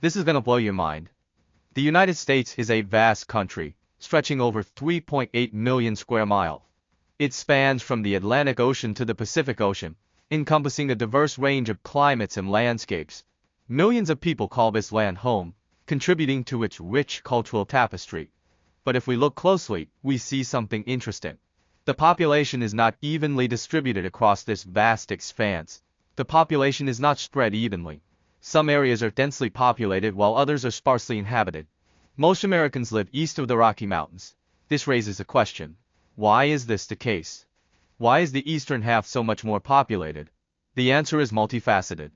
This is gonna blow your mind. The United States is a vast country, stretching over 3.8 million square miles. It spans from the Atlantic Ocean to the Pacific Ocean, encompassing a diverse range of climates and landscapes. Millions of people call this land home, contributing to its rich cultural tapestry. But if we look closely, we see something interesting. The population is not evenly distributed across this vast expanse. The population is not spread evenly. Some areas are densely populated while others are sparsely inhabited. Most Americans live east of the Rocky Mountains. This raises a question. Why is this the case? Why is the eastern half so much more populated? The answer is multifaceted.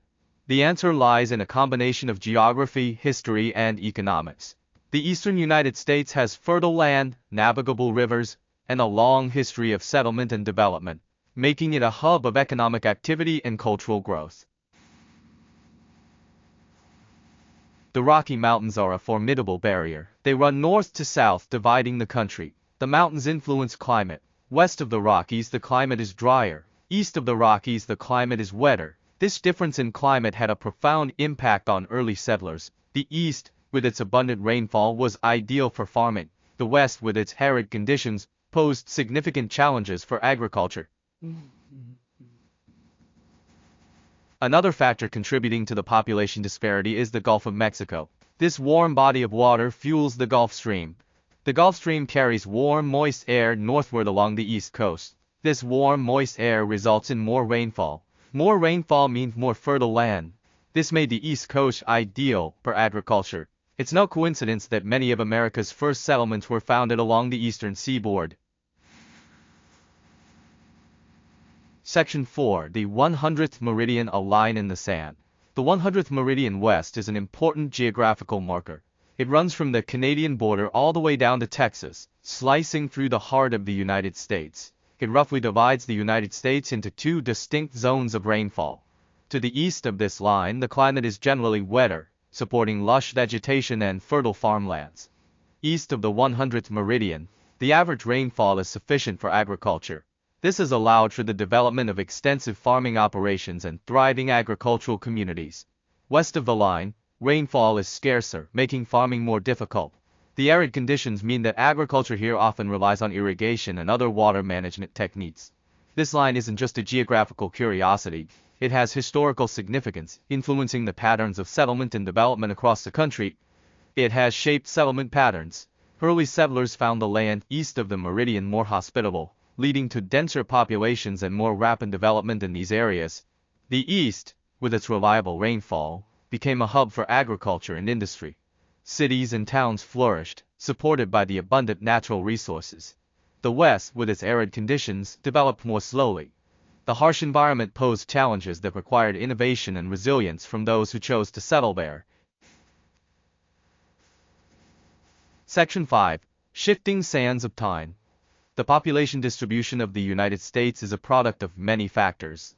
The answer lies in a combination of geography, history, and economics. The eastern United States has fertile land, navigable rivers, and a long history of settlement and development, making it a hub of economic activity and cultural growth. The Rocky Mountains are a formidable barrier. They run north to south, dividing the country. The mountains influence climate. West of the Rockies, the climate is drier. East of the Rockies, the climate is wetter. This difference in climate had a profound impact on early settlers. The East, with its abundant rainfall, was ideal for farming. The West, with its arid conditions, posed significant challenges for agriculture. Another factor contributing to the population disparity is the Gulf of Mexico. This warm body of water fuels the Gulf Stream. The Gulf Stream carries warm, moist air northward along the east coast. This warm, moist air results in more rainfall. More rainfall means more fertile land. This made the East Coast ideal for agriculture. It's no coincidence that many of America's first settlements were founded along the eastern seaboard. Section 4. The 100th Meridian, a line in the sand. The 100th Meridian West is an important geographical marker. It runs from the Canadian border all the way down to Texas, slicing through the heart of the United States. It roughly divides the United States into two distinct zones of rainfall. To the east of this line, the climate is generally wetter, supporting lush vegetation and fertile farmlands. East of the 100th meridian, the average rainfall is sufficient for agriculture. This has allowed for the development of extensive farming operations and thriving agricultural communities. West of the line, rainfall is scarcer, making farming more difficult. The arid conditions mean that agriculture here often relies on irrigation and other water management techniques. This line isn't just a geographical curiosity, it has historical significance, influencing the patterns of settlement and development across the country. It has shaped settlement patterns. Early settlers found the land east of the meridian more hospitable, leading to denser populations and more rapid development in these areas. The East, with its reliable rainfall, became a hub for agriculture and industry. Cities and towns flourished, supported by the abundant natural resources. The West, with its arid conditions, developed more slowly. The harsh environment posed challenges that required innovation and resilience from those who chose to settle there. Section 5. Shifting Sands of Time. The population distribution of the United States is a product of many factors.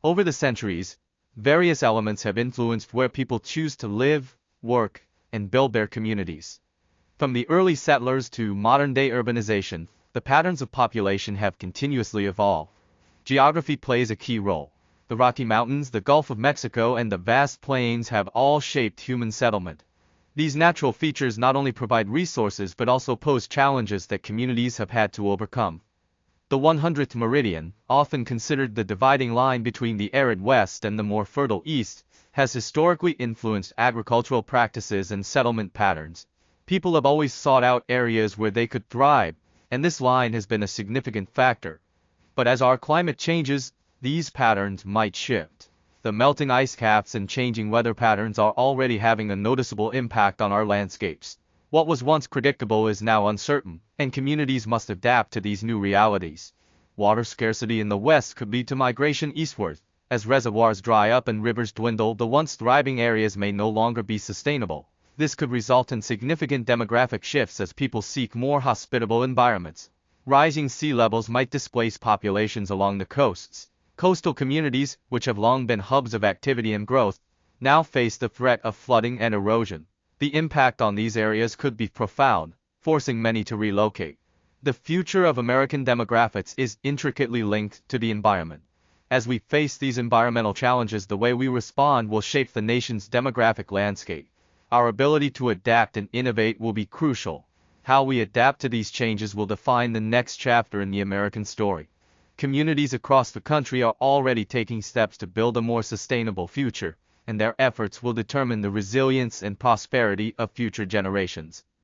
Over the centuries, various elements have influenced where people choose to live, work, and build their communities. From the early settlers to modern-day urbanization, the patterns of population have continuously evolved. Geography plays a key role. The Rocky Mountains, the Gulf of Mexico, and the vast plains have all shaped human settlement. These natural features not only provide resources but also pose challenges that communities have had to overcome. The 100th meridian, often considered the dividing line between the arid West and the more fertile East, has historically influenced agricultural practices and settlement patterns. People have always sought out areas where they could thrive, and this line has been a significant factor. But as our climate changes, these patterns might shift. The melting ice caps and changing weather patterns are already having a noticeable impact on our landscapes. What was once predictable is now uncertain, and communities must adapt to these new realities. Water scarcity in the West could lead to migration eastward. As reservoirs dry up and rivers dwindle, the once thriving areas may no longer be sustainable. This could result in significant demographic shifts as people seek more hospitable environments. Rising sea levels might displace populations along the coasts. Coastal communities, which have long been hubs of activity and growth, now face the threat of flooding and erosion. The impact on these areas could be profound, forcing many to relocate. The future of American demographics is intricately linked to the environment. As we face these environmental challenges, the way we respond will shape the nation's demographic landscape. Our ability to adapt and innovate will be crucial. How we adapt to these changes will define the next chapter in the American story. Communities across the country are already taking steps to build a more sustainable future, and their efforts will determine the resilience and prosperity of future generations.